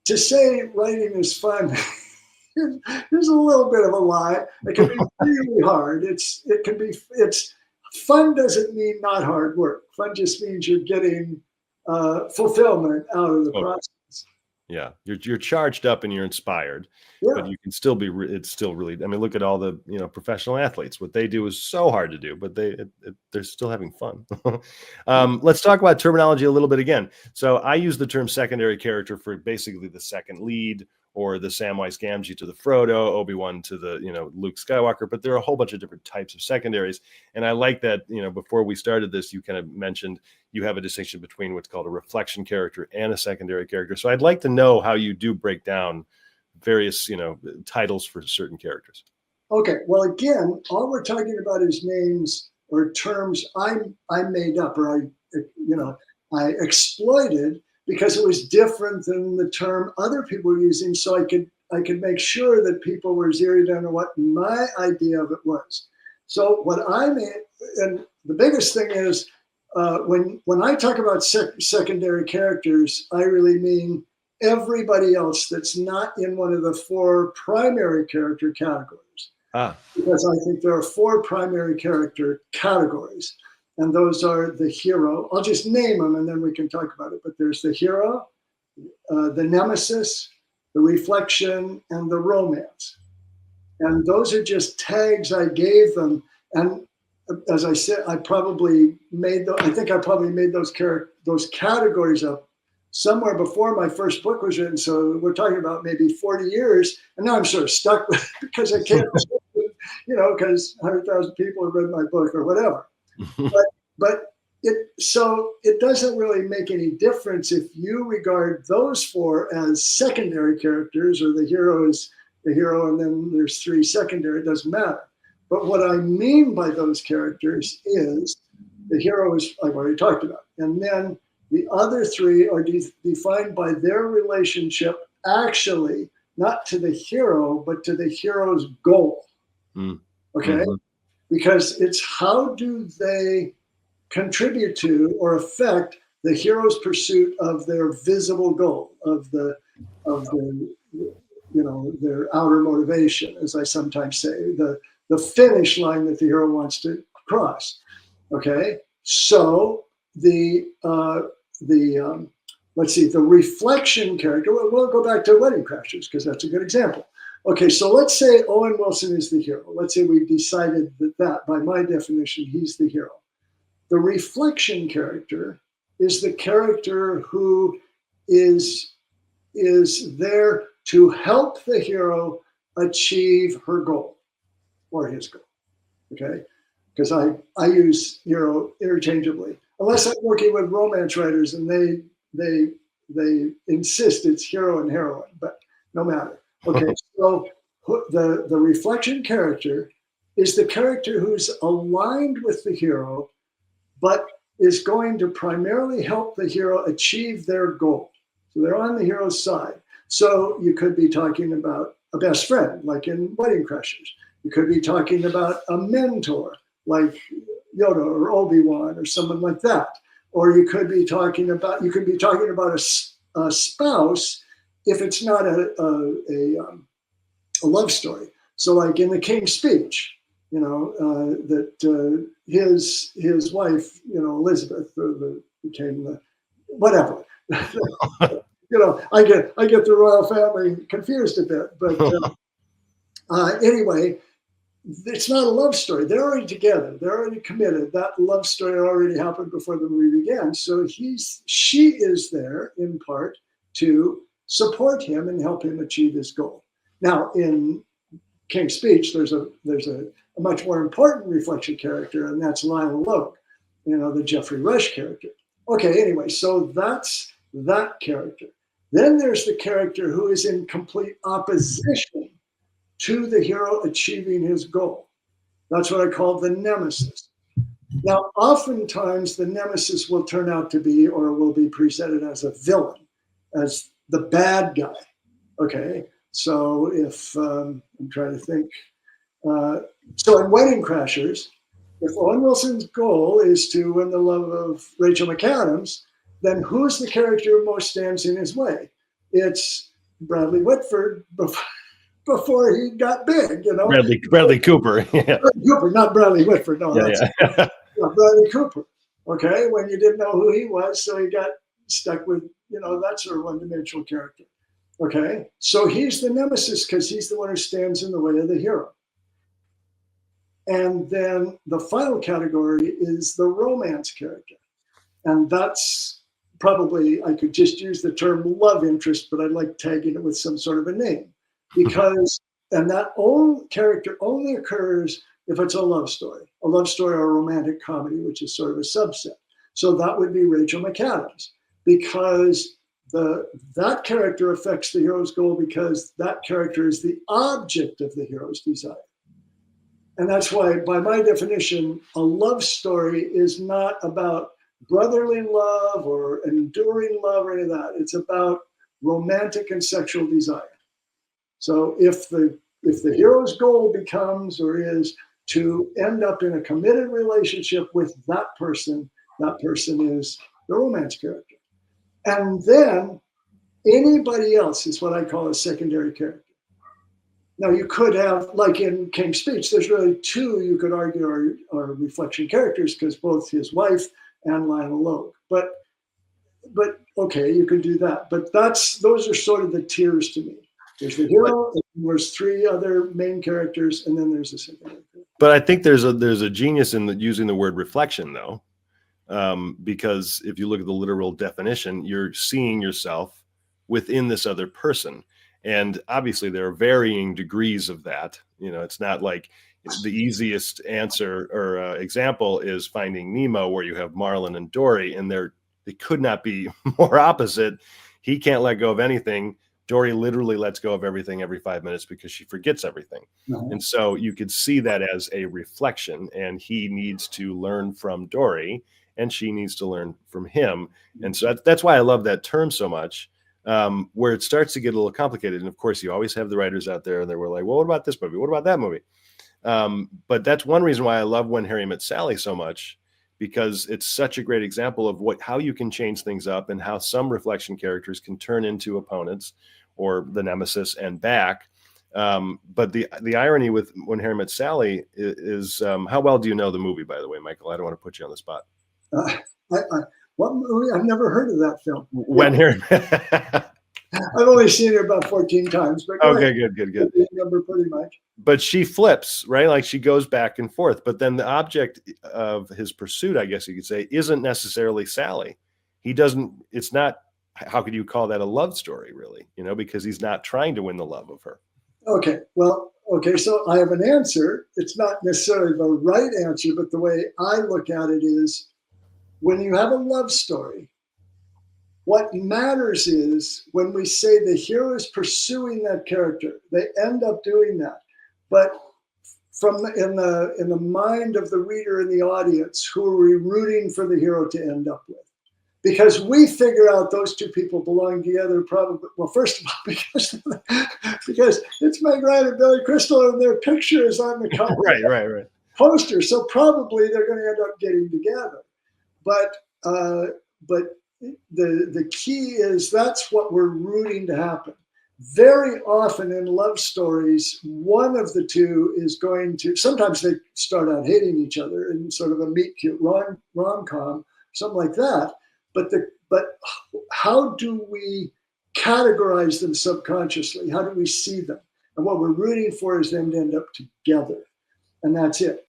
to say writing is fun is a little bit of a lie. It can be really hard. It's fun doesn't mean not hard work. Fun just means you're getting fulfillment out of the process. Yeah, you're charged up and you're inspired, but you can still be. It's still really. I mean, look at all the professional athletes. What they do is so hard to do, but they're still having fun. Let's talk about terminology a little bit again. So I use the term secondary character for basically the second lead, or the Samwise Gamgee to the Frodo, Obi-Wan to the Luke Skywalker. But there are a whole bunch of different types of secondaries, and I like that. Before we started this, you kind of mentioned you have a distinction between what's called a reflection character and a secondary character. So I'd like to know how you do break down various, titles for certain characters. Okay. Well, again, all we're talking about is names or terms I made up, or I exploited because it was different than the term other people were using. So I could make sure that people were zeroed in on what my idea of it was. So what I made, and the biggest thing is, when I talk about secondary characters, I really mean everybody else that's not in one of the 4 primary character categories. Because I think there are 4 primary character categories, and those are the hero. I'll just name them and then we can talk about it. But there's the hero, the nemesis, the reflection, and the romance. And those are just tags I gave them. And as I said, I probably made those categories up somewhere before my first book was written. So we're talking about maybe 40 years, and now I'm sort of stuck with it because I can't, because 100,000 people have read my book or whatever. But it doesn't really make any difference if you regard those 4 as secondary characters, or the hero is the hero, and then there's 3 secondary. It doesn't matter. But what I mean by those characters is the hero is, I've already talked about. And then the other 3 are defined by their relationship, actually, not to the hero, but to the hero's goal. Okay? Mm-hmm. Because it's how do they contribute to or affect the hero's pursuit of their visible goal, of their outer motivation, as I sometimes say, the finish line that the hero wants to cross. Okay, so the reflection character. We'll go back to Wedding Crashers because that's a good example. Okay, so let's say Owen Wilson is the hero. Let's say we've decided that by my definition, he's the hero. The reflection character is the character who is there to help the hero achieve her goal or his goal. Okay, because I use hero interchangeably, unless I'm working with romance writers and they insist it's hero and heroine, but no matter. Okay, so the reflection character is the character who's aligned with the hero, but is going to primarily help the hero achieve their goal. So they're on the hero's side. So you could be talking about a best friend, like in Wedding Crashers. You could be talking about a mentor, like Yoda or Obi-Wan or someone like that. Or you could be talking about a spouse if it's not a love story. So like in The King's Speech, that his wife, Elizabeth, became the whatever. I get the royal family confused a bit, but anyway, it's not a love story. They're already together. They're already committed. That love story already happened before the movie began. So she is there in part to support him and help him achieve his goal. Now, in King's Speech, there's a much more important reflection character, and that's Lionel Logue, the Geoffrey Rush character. Okay, anyway, so that's that character. Then there's the character who is in complete opposition to the hero achieving his goal. That's what I call the nemesis. Now, oftentimes the nemesis will turn out to be, or will be presented as a villain, as the bad guy. Okay, so if I'm trying to think, so in Wedding Crashers, if Owen Wilson's goal is to win the love of Rachel McAdams, then who's the character who most stands in his way? It's Bradley Whitford before he got big, you know. Bradley Cooper. Yeah. Bradley Cooper, not Bradley Whitford. No, Yeah, yeah. Bradley Cooper. Okay, when you didn't know who he was, so he got stuck with, you know, that sort of one-dimensional character. Okay, so he's the nemesis because he's the one who stands in the way of the hero. And then the final category is the romance character. And that's probably, I could just use the term love interest, but I like tagging it with some sort of a name. Because, and that own character only occurs if it's a love story or a romantic comedy, which is sort of a subset. So that would be Rachel McAdams, because that character affects the hero's goal because that character is the object of the hero's desire. And that's why, by my definition, a love story is not about brotherly love or enduring love or any of that. It's about romantic and sexual desire. So if the hero's goal becomes or is to end up in a committed relationship with that person is the romance character. And then anybody else is what I call a secondary character. Now you could have, like in King's Speech, there's really two you could argue are reflection characters because both his wife and Lionel Logue. But okay, you could do that. But those are sort of the tiers to me. There's the hero, and there's three other main characters, and then there's the secondary character. But I think there's a genius in using the word reflection, though, because if you look at the literal definition, you're seeing yourself within this other person. And obviously there are varying degrees of that. You know, it's not like the easiest answer or example is Finding Nemo, where you have Marlin and Dory, and they could not be more opposite. He can't let go of anything. Dory literally lets go of everything every 5 minutes because she forgets everything. Mm-hmm. And so you could see that as a reflection, and he needs to learn from Dory and she needs to learn from him. And so that's why I love that term so much. Where it starts to get a little complicated. And of course, you always have the writers out there that were like, well, what about this movie? What about that movie? But that's one reason why I love When Harry Met Sally so much, because it's such a great example of how you can change things up and how some reflection characters can turn into opponents or the nemesis and back. But the irony with When Harry Met Sally is how well do you know the movie, by the way, Michael? I don't want to put you on the spot. What movie? I've never heard of that film. When Harry. I've only seen it about 14 times. But okay, good. I remember pretty much. But she flips, right? Like she goes back and forth. But then the object of his pursuit, I guess you could say, isn't necessarily Sally. It's not, how could you call that a love story, really? You know, because he's not trying to win the love of her. Okay, so I have an answer. It's not necessarily the right answer, but the way I look at it is, when you have a love story, what matters is when we say the hero is pursuing that character, they end up doing that. But in the mind of the reader and the audience, who are we rooting for the hero to end up with? Because we figure out those two people belong together probably, well, first of all, because it's Meg Ryan and Billy Crystal and their picture is on the cover right. poster. So probably they're going to end up getting together. But the key is that's what we're rooting to happen. Very often in love stories, one of the two is going to, sometimes they start out hating each other in sort of a meet cute rom-com, something like that. But how do we categorize them subconsciously? How do we see them? And what we're rooting for is them to end up together. And that's it.